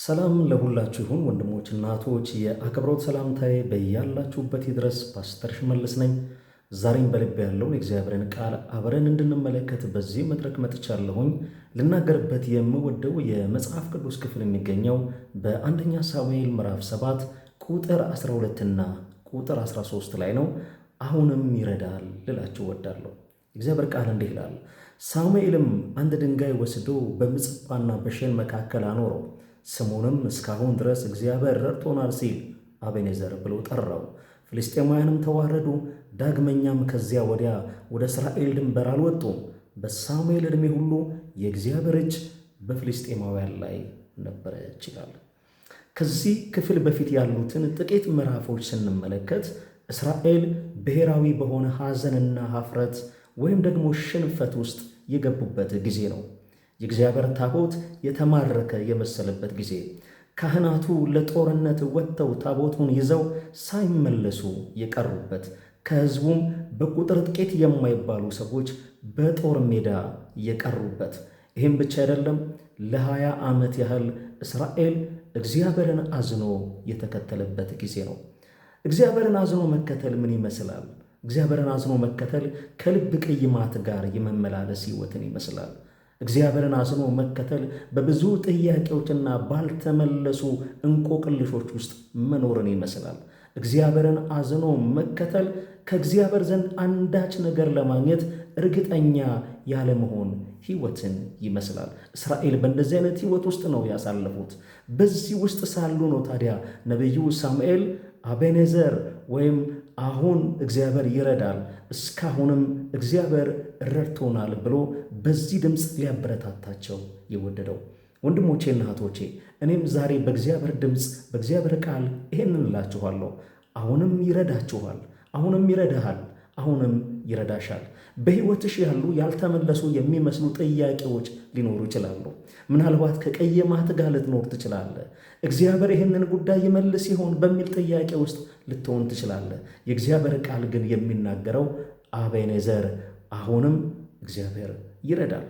ሰላም ለሁላችሁ ይሁን ወንድሞች እናቶች፣ የአክብሮት ሰላምታዬ በያላችሁበት ይድረስ። ፓስተር ሽመልስ ነኝ። ዛሬም በልቤ ያለውን የእግዚአብሔርን ቃል አብረን እንድንመለከት በዚህ መድረክ መጥቻለሁኝ። ልናገርበት የምወደው የመጽሐፍ ቅዱስ ክፍል የሚገኘው በአንደኛ ሳሙኤል ምዕራፍ 7 ቁጥር 12 እና ቁጥር 13 ላይ ነው። አሁንም ይረዳል ልላችሁ እወዳለሁ። እግዚአብሔር ቃል እንዲህ ይላል፣ ሳሙኤልም አንድ ድንጋይ ወስዶ በምጽጳና በሼን መካከል አኖረው፣ ስሙንም እስካሁን ድረስ እግዚአብሔር ረድቶናል ሲል አቤኔዘር ብሎ ጠራው። ፍልስጤማውያንም ተዋረዱ። ዳግመኛም ከዚያ ወዲያ ወደ እስራኤል ድንበር አልወጡም። በሳሙኤል ዕድሜ ሁሉ የእግዚአብሔር እጅ በፍልስጤማውያን ላይ ነበረች ይላል። ከዚህ ክፍል በፊት ያሉትን ጥቂት ምዕራፎች ስንመለከት እስራኤል ብሔራዊ በሆነ ሐዘንና ኀፍረት ወይም ደግሞ ሽንፈት ውስጥ የገቡበት ጊዜ ነው። የእግዚአብሔር ታቦት የተማረከ የመሰለበት ጊዜ፣ ካህናቱ ለጦርነት ወጥተው ታቦቱን ይዘው ሳይመለሱ የቀሩበት፣ ከሕዝቡም በቁጥር ጥቂት የማይባሉ ሰዎች በጦር ሜዳ የቀሩበት። ይህም ብቻ አይደለም፣ ለ20 ዓመት ያህል እስራኤል እግዚአብሔርን አዝኖ የተከተለበት ጊዜ ነው። እግዚአብሔርን አዝኖ መከተል ምን ይመስላል? እግዚአብሔርን አዝኖ መከተል ከልብ ቅይማት ጋር የመመላለስ ሕይወትን ይመስላል። እግዚአብሔርን አዝኖ መከተል በብዙ ጥያቄዎችና ባልተመለሱ እንቆቅልሾች ውስጥ መኖርን ይመስላል። እግዚአብሔርን አዝኖ መከተል ከእግዚአብሔር ዘንድ አንዳች ነገር ለማግኘት እርግጠኛ ያለመሆን ሕይወትን ይመስላል። እስራኤል በእንደዚህ አይነት ሕይወት ውስጥ ነው ያሳለፉት። በዚህ ውስጥ ሳሉ ነው ታዲያ ነቢዩ ሳሙኤል አቤኔዘር ወይም አሁን እግዚአብሔር ይረዳል፣ እስካሁንም እግዚአብሔር ረድቶናል ብሎ በዚህ ድምፅ ሊያበረታታቸው የወደደው። ወንድሞቼና እህቶቼ፣ እኔም ዛሬ በእግዚአብሔር ድምፅ በእግዚአብሔር ቃል ይሄንን እላችኋለሁ። አሁንም ይረዳችኋል፣ አሁንም ይረዳሃል፣ አሁንም ይረዳሻል። በሕይወትሽ ያሉ ያልተመለሱ የሚመስሉ ጥያቄዎች ሊኖሩ ይችላሉ። ምናልባት ከቀየማት ጋር ልትኖር ትችላለህ። እግዚአብሔር ይህንን ጉዳይ ይመልስ ይሆን በሚል ጥያቄ ውስጥ ልትሆን ትችላለህ። የእግዚአብሔር ቃል ግን የሚናገረው አቤኔዘር አሁንም እግዚአብሔር ይረዳል።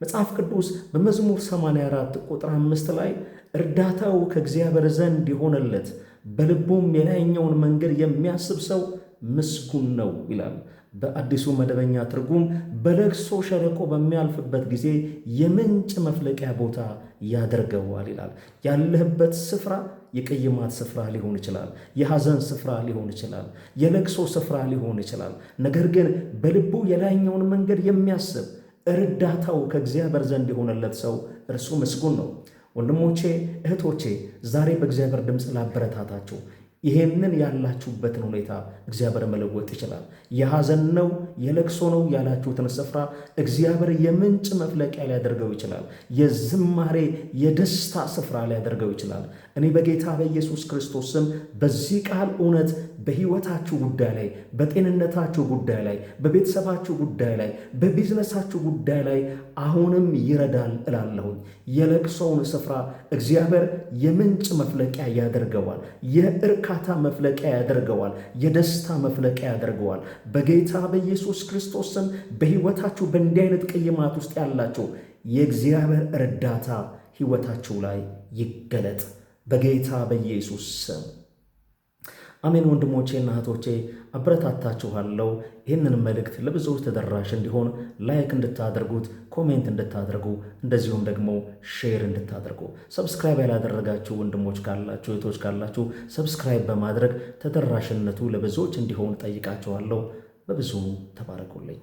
መጽሐፍ ቅዱስ በመዝሙር 84 ቁጥር 5 ላይ እርዳታው ከእግዚአብሔር ዘንድ የሆነለት በልቡም የላይኛውን መንገድ የሚያስብ ሰው ምስጉን ነው ይላል። በአዲሱ መደበኛ ትርጉም በለቅሶ ሸለቆ በሚያልፍበት ጊዜ የምንጭ መፍለቂያ ቦታ ያደርገዋል ይላል። ያለህበት ስፍራ የቅይማት ስፍራ ሊሆን ይችላል፣ የሐዘን ስፍራ ሊሆን ይችላል፣ የለቅሶ ስፍራ ሊሆን ይችላል። ነገር ግን በልቡ የላይኛውን መንገድ የሚያስብ እርዳታው ከእግዚአብሔር ዘንድ የሆነለት ሰው እርሱ ምስጉን ነው። ወንድሞቼ እህቶቼ፣ ዛሬ በእግዚአብሔር ድምፅ ላበረታታችሁ። ይሄንን ያላችሁበትን ሁኔታ እግዚአብሔር መለወጥ ይችላል። የሐዘን ነው የለቅሶ ነው ያላችሁትን ስፍራ እግዚአብሔር የምንጭ መፍለቂያ ሊያደርገው ይችላል። የዝማሬ የደስታ ስፍራ ሊያደርገው ይችላል። እኔ በጌታ በኢየሱስ ክርስቶስ ስም በዚህ ቃል እውነት በሕይወታችሁ ጉዳይ ላይ፣ በጤንነታችሁ ጉዳይ ላይ፣ በቤተሰባችሁ ጉዳይ ላይ፣ በቢዝነሳችሁ ጉዳይ ላይ አሁንም ይረዳል እላለሁኝ። የለቅሶውን ስፍራ እግዚአብሔር የምንጭ መፍለቂያ ያደርገዋል። የእርካታ መፍለቂያ ያደርገዋል። የደስታ መፍለቂያ ያደርገዋል። በጌታ በኢየሱስ ክርስቶስ ስም በሕይወታችሁ በእንዲህ አይነት ቅይማት ውስጥ ያላችሁ የእግዚአብሔር እርዳታ ሕይወታችሁ ላይ ይገለጥ በጌታ በኢየሱስ ስም። አሜን። ወንድሞቼና እህቶቼ አበረታታችኋለሁ። ይህንን መልእክት ለብዙዎች ተደራሽ እንዲሆን ላይክ እንድታደርጉት፣ ኮሜንት እንድታደርጉ፣ እንደዚሁም ደግሞ ሼር እንድታደርጉ። ሰብስክራይብ ያላደረጋችሁ ወንድሞች ካላችሁ እህቶች ካላችሁ ሰብስክራይብ በማድረግ ተደራሽነቱ ለብዙዎች እንዲሆን ጠይቃችኋለሁ። በብዙ ተባረኩልኝ።